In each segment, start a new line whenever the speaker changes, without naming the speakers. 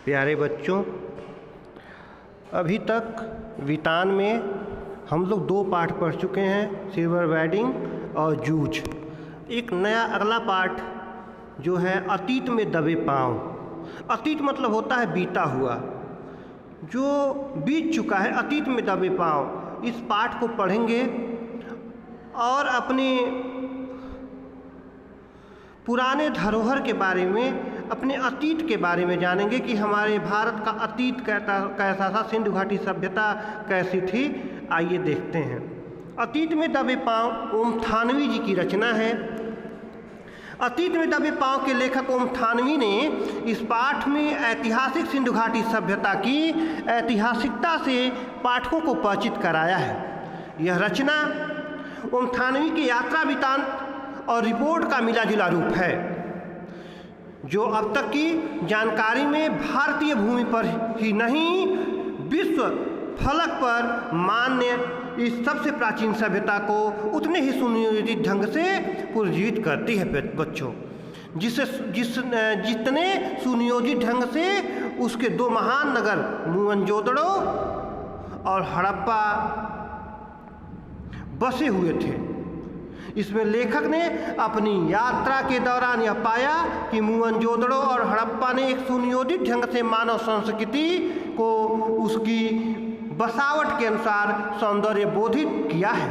प्यारे बच्चों, अभी तक वितान में हम लोग 2 पाठ पढ़ चुके हैं, सिल्वर वेडिंग और जूझ। एक नया अगला पाठ जो है अतीत में दबे पाँव। अतीत मतलब होता है बीता हुआ, जो बीत चुका है, अतीत में दबे पाँव। इस पाठ को पढ़ेंगे और अपने पुराने धरोहर के बारे में, अपने अतीत के बारे में जानेंगे कि हमारे भारत का अतीत कैसा था, सिंधु घाटी सभ्यता कैसी थी। आइए देखते हैं। अतीत में दबे पाँव ओम थानवी जी की रचना है। अतीत में दबे पाँव के लेखक ओम थानवी ने इस पाठ में ऐतिहासिक सिंधु घाटी सभ्यता की ऐतिहासिकता से पाठकों को परिचित कराया है। यह रचना ओम थानवी की यात्रा वृत्तांत और रिपोर्ट का मिला जुला रूप है, जो अब तक की जानकारी में भारतीय भूमि पर ही नहीं, विश्व फलक पर मान्य इस सबसे प्राचीन सभ्यता को उतने ही सुनियोजित ढंग से पुनर्जीवित करती है बच्चों। जितने सुनियोजित ढंग से उसके 2 महान नगर मोहनजोदड़ो और हड़प्पा बसे हुए थे। इसमें लेखक ने अपनी यात्रा के दौरान यह पाया कि मोहनजोदड़ो और हड़प्पा ने एक सुनियोजित ढंग से मानव संस्कृति को उसकी बसावट के अनुसार सौंदर्य बोधित किया है।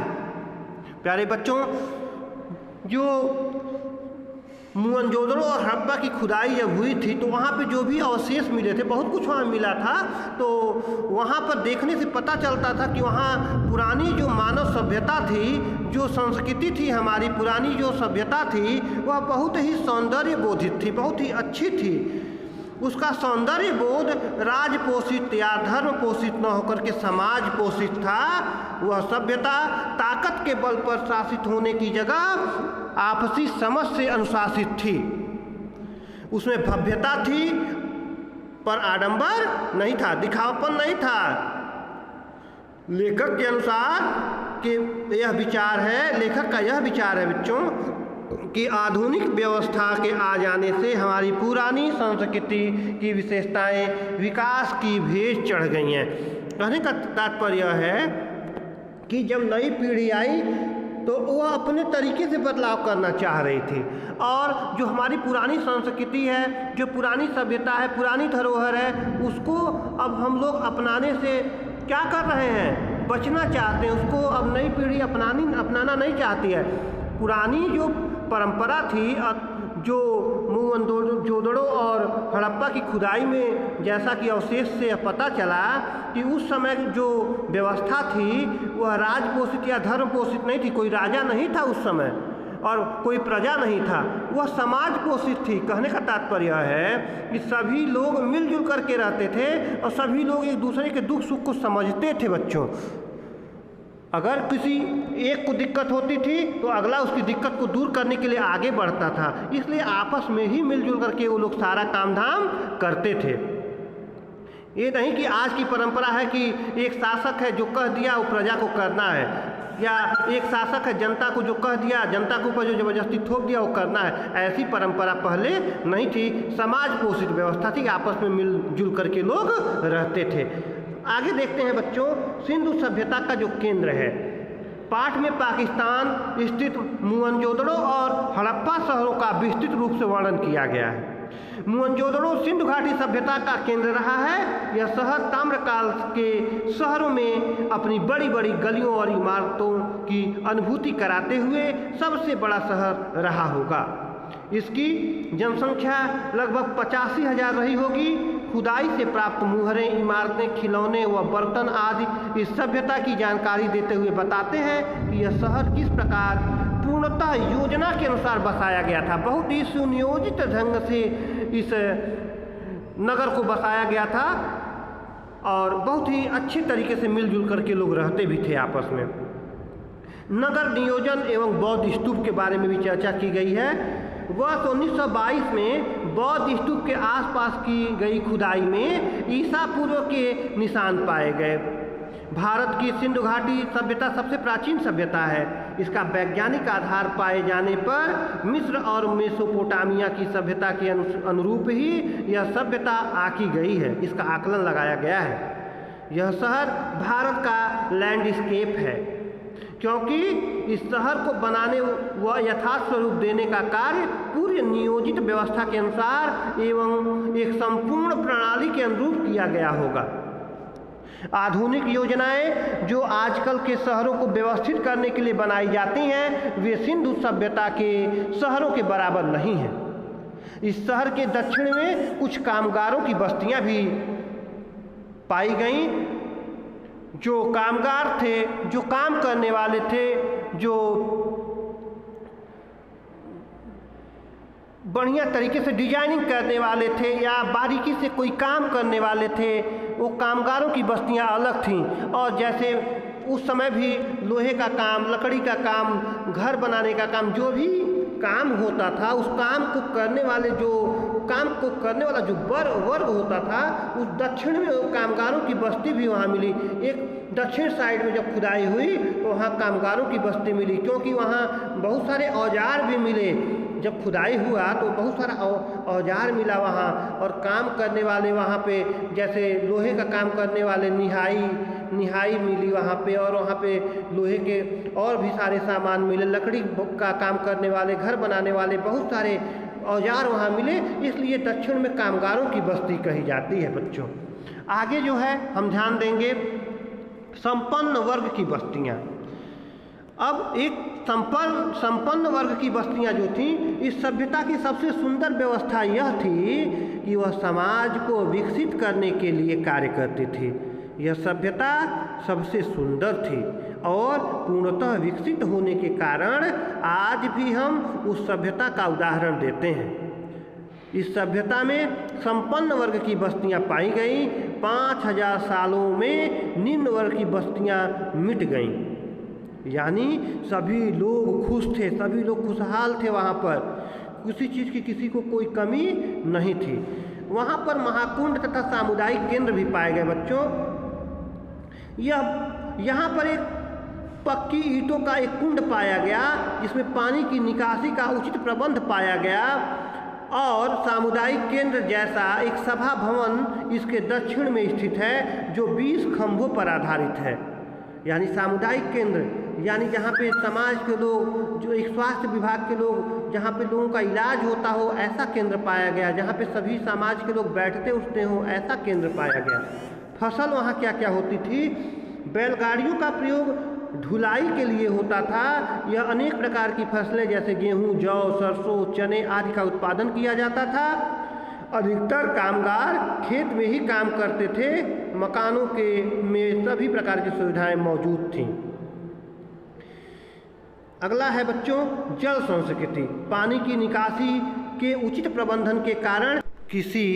प्यारे बच्चों, जो मोहनजोदड़ो और हड़प्पा की खुदाई जब हुई थी तो वहाँ पे जो भी अवशेष मिले थे, बहुत कुछ वहाँ मिला था, तो वहाँ पर देखने से पता चलता था कि वहाँ पुरानी जो मानव सभ्यता थी, जो संस्कृति थी, हमारी पुरानी जो सभ्यता थी, वह बहुत ही सौंदर्य बोधित थी, बहुत ही अच्छी थी। उसका सौंदर्य बोध राज पोषित या धर्म पोषित न होकर के समाज पोषित था। वह सभ्यता ताकत के बल पर शासित होने की जगह आपसी समझ से अनुशासित थी। उसमें भव्यता थी पर आडंबर नहीं था, दिखावपन नहीं था। लेखक के अनुसार कि यह विचार है, लेखक का यह विचार है बच्चों कि आधुनिक व्यवस्था के आ जाने से हमारी पुरानी संस्कृति की विशेषताएं विकास की भेंट चढ़ गई हैं। कहने का तात्पर्य है कि जब नई पीढ़ी आई तो वह अपने तरीके से बदलाव करना चाह रही थी, और जो हमारी पुरानी संस्कृति है, जो पुरानी सभ्यता है, पुरानी धरोहर है, उसको अब हम लोग अपनाने से क्या कर रहे हैं, बचना चाहते हैं। उसको अब नई पीढ़ी अपनाना नहीं चाहती है। पुरानी जो परंपरा थी, जो मोहनजोदड़ो और हड़प्पा की खुदाई में जैसा कि अवशेष से पता चला कि उस समय जो व्यवस्था थी वह राज पोषित या धर्म पोषित नहीं थी। कोई राजा नहीं था उस समय और कोई प्रजा नहीं था, वह समाज पोषित थी। कहने का तात्पर्य है कि सभी लोग मिलजुल करके रहते थे और सभी लोग एक दूसरे के दुख सुख को समझते थे बच्चों। अगर किसी एक को दिक्कत होती थी तो अगला उसकी दिक्कत को दूर करने के लिए आगे बढ़ता था। इसलिए आपस में ही मिलजुल करके वो लोग सारा काम धाम करते थे। ये नहीं कि आज की परंपरा है कि एक शासक है, जो कह दिया वो प्रजा को करना है, या एक शासक है, जनता को जो कह दिया, जनता के ऊपर जो जबरदस्ती थोप दिया वो करना है। ऐसी परंपरा पहले नहीं थी। समाज पोषित व्यवस्था थी, आपस में मिलजुल करके लोग रहते थे। आगे देखते हैं बच्चों, सिंधु सभ्यता का जो केंद्र है। पाठ में पाकिस्तान स्थित मोहनजोदड़ो और हड़प्पा शहरों का विस्तृत रूप से वर्णन किया गया है। मोहनजोदड़ो सिंधु घाटी सभ्यता का केंद्र रहा है। यह शहर ताम्रकाल के शहरों में अपनी बड़ी बड़ी गलियों और इमारतों की अनुभूति कराते हुए सबसे बड़ा शहर रहा होगा। इसकी जनसंख्या लगभग 85,000 रही होगी। खुदाई से प्राप्त मुहरें, इमारतें, खिलौने व बर्तन आदि इस सभ्यता की जानकारी देते हुए बताते हैं कि यह शहर किस प्रकार पूर्णतः योजना के अनुसार बसाया गया था। बहुत ही सुनियोजित ढंग से इस नगर को बसाया गया था और बहुत ही अच्छी तरीके से मिलजुल करके लोग रहते भी थे आपस में। नगर नियोजन एवं बौद्ध स्तूप के बारे में भी चर्चा की गई है। वर्ष 1922 में बौद्ध स्तूप के आसपास की गई खुदाई में ईसा पूर्व के निशान पाए गए। भारत की सिंधु घाटी सभ्यता सबसे प्राचीन सभ्यता है। इसका वैज्ञानिक आधार पाए जाने पर मिस्र और मेसोपोटामिया की सभ्यता के अनुरूप ही यह सभ्यता आकी गई है, इसका आकलन लगाया गया है। यह शहर भारत का लैंडस्केप है, क्योंकि इस शहर को बनाने व यथार्थ स्वरूप देने का कार्य पूरी नियोजित व्यवस्था के अनुसार एवं एक संपूर्ण प्रणाली के अनुरूप किया गया होगा। आधुनिक योजनाएं जो आजकल के शहरों को व्यवस्थित करने के लिए बनाई जाती हैं, वे सिंधु सभ्यता के शहरों के बराबर नहीं हैं। इस शहर के दक्षिण में कुछ कामगारों की बस्तियां भी पाई गईं, जो कामगार थे, जो काम करने वाले थे, जो बढ़िया तरीके से डिजाइनिंग करने वाले थे या बारीकी से कोई काम करने वाले थे, वो कामगारों की बस्तियां अलग थीं। और जैसे उस समय भी लोहे का काम, लकड़ी का काम, घर बनाने का काम, जो भी काम होता था, उस काम को करने वाले जो वर्ग होता था, उस दक्षिण में कामगारों की बस्ती भी वहाँ मिली। एक दक्षिण साइड में जब खुदाई हुई तो वहाँ कामगारों की बस्ती मिली, क्योंकि वहाँ बहुत सारे औजार भी मिले। जब खुदाई हुआ तो बहुत सारा औजार मिला वहाँ, और काम करने वाले वहाँ पे, जैसे लोहे का काम करने वाले निहाई मिली वहाँ पे, और वहाँ पे लोहे के और भी सारे सामान मिले। लकड़ी का काम करने वाले, घर बनाने वाले बहुत सारे औजार वहाँ मिले, इसलिए दक्षिण में कामगारों की बस्ती कही जाती है। बच्चों आगे जो है हम ध्यान देंगे संपन्न वर्ग की बस्तियाँ। अब एक संपन्न वर्ग की बस्तियाँ जो थीं, इस सभ्यता की सबसे सुंदर व्यवस्था यह थी कि वह समाज को विकसित करने के लिए कार्य करती थी। यह सभ्यता सबसे सुंदर थी और पूर्णतः विकसित होने के कारण आज भी हम उस सभ्यता का उदाहरण देते हैं। इस सभ्यता में संपन्न वर्ग की बस्तियां पाई गई। 5000 सालों में निम्न वर्ग की बस्तियां मिट गईं, यानी सभी लोग खुश थे, सभी लोग खुशहाल थे। वहाँ पर किसी चीज़ की किसी को कोई कमी नहीं थी। वहाँ पर महाकुंड तथा सामुदायिक केंद्र भी पाए गए। बच्चों यहाँ पर एक पक्की ईंटों का एक कुंड पाया गया, जिसमें पानी की निकासी का उचित प्रबंध पाया गया, और सामुदायिक केंद्र जैसा एक सभा भवन इसके दक्षिण में स्थित है, जो 20 खंभों पर आधारित है। यानी सामुदायिक केंद्र यानी जहाँ पे समाज के लोग, जो एक स्वास्थ्य विभाग के लोग, जहाँ पे लोगों का इलाज होता हो, ऐसा केंद्र पाया गया। जहाँ पे सभी समाज के लोग बैठते उठते हों, ऐसा केंद्र पाया गया। फसल वहाँ क्या क्या होती थी? बैलगाड़ियों का प्रयोग ढुलाई के लिए होता था। यह अनेक प्रकार की फसलें जैसे गेहूं, जौ, सरसों, चने आदि का उत्पादन किया जाता था। अधिकतर कामगार खेत में ही काम करते थे। मकानों में सभी प्रकार की सुविधाएं मौजूद थीं। अगला है बच्चों जल संस्कृति। पानी की निकासी के उचित प्रबंधन के कारण किसी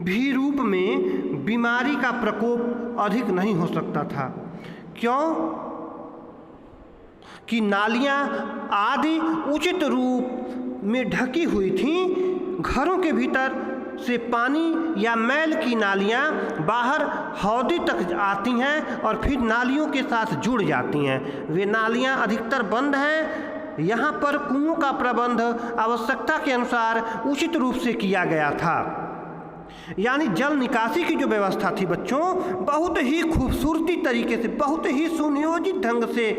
भी रूप में बीमारी का प्रकोप अधिक नहीं हो सकता था। क्यों? कि नालियाँ आदि उचित रूप में ढकी हुई थीं। घरों के भीतर से पानी या मैल की नालियाँ बाहर हौदी तक आती हैं और फिर नालियों के साथ जुड़ जाती हैं। वे नालियाँ अधिकतर बंद हैं। यहाँ पर कुओं का प्रबंध आवश्यकता के अनुसार उचित रूप से किया गया था। यानी जल निकासी की जो व्यवस्था थी बच्चों, बहुत ही खूबसूरती तरीके से, बहुत ही सुनियोजित ढंग से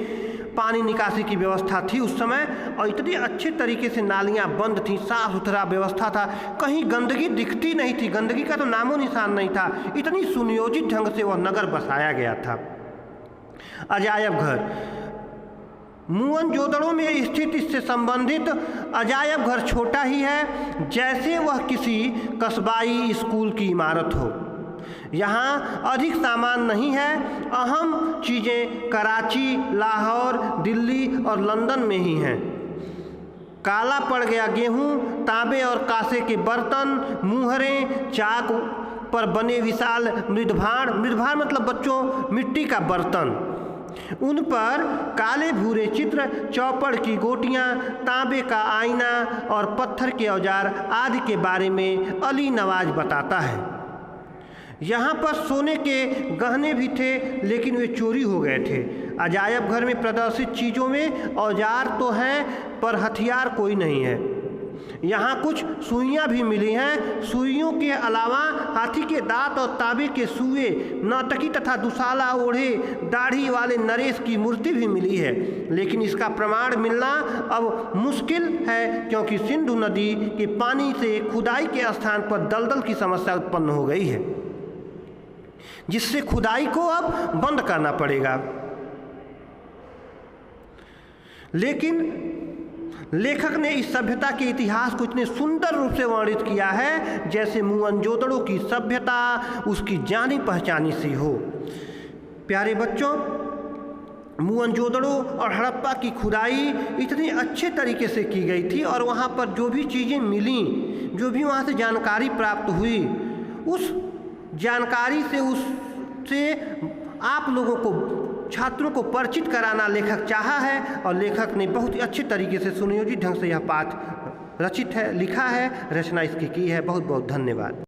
पानी निकासी की व्यवस्था थी उस समय। और इतने अच्छे तरीके से नालियाँ बंद थीं, साफ सुथरा व्यवस्था था, कहीं गंदगी दिखती नहीं थी, गंदगी का तो नामो निशान नहीं था। इतनी सुनियोजित ढंग से वह नगर बसाया गया था। अजायब घर मोहनजोदड़ो में स्थित इससे संबंधित अजायब घर छोटा ही है, जैसे वह किसी कस्बाई स्कूल की इमारत हो। यहाँ अधिक सामान नहीं है। अहम चीज़ें कराची, लाहौर, दिल्ली और लंदन में ही हैं। काला पड़ गया गेहूँ, तांबे और कांसे के बर्तन, मुहरें, चाक पर बने विशाल मृदभांड मतलब बच्चों मिट्टी का बर्तन, उन पर काले भूरे चित्र, चौपड़ की गोटियाँ, तांबे का आईना और पत्थर के औजार आदि के बारे में अली नवाज बताता है। यहाँ पर सोने के गहने भी थे, लेकिन वे चोरी हो गए थे। अजायब घर में प्रदर्शित चीज़ों में औजार तो हैं, पर हथियार कोई नहीं है। यहाँ कुछ सुइयाँ भी मिली हैं। सुइयों के अलावा हाथी के दांत और तांबे के सुए, नौटंकी तथा दुशाला ओढ़े दाढ़ी वाले नरेश की मूर्ति भी मिली है। लेकिन इसका प्रमाण मिलना अब मुश्किल है, क्योंकि सिंधु नदी के पानी से खुदाई के स्थान पर दलदल की समस्या उत्पन्न हो गई है, जिससे खुदाई को अब बंद करना पड़ेगा। लेकिन लेखक ने इस सभ्यता के इतिहास को इतने सुंदर रूप से वर्णित किया है, जैसे मोहनजोदड़ो की सभ्यता उसकी जानी पहचानी सी हो। प्यारे बच्चों, मोहनजोदड़ो और हड़प्पा की खुदाई इतने अच्छे तरीके से की गई थी, और वहाँ पर जो भी चीज़ें मिली, जो भी वहाँ से जानकारी प्राप्त हुई, उस जानकारी से उससे आप लोगों को, छात्रों को परिचित कराना लेखक चाहा है, और लेखक ने बहुत ही अच्छे तरीके से सुनियोजित ढंग से यह पाठ रचित है, लिखा है, रचना इसकी की है। बहुत बहुत धन्यवाद।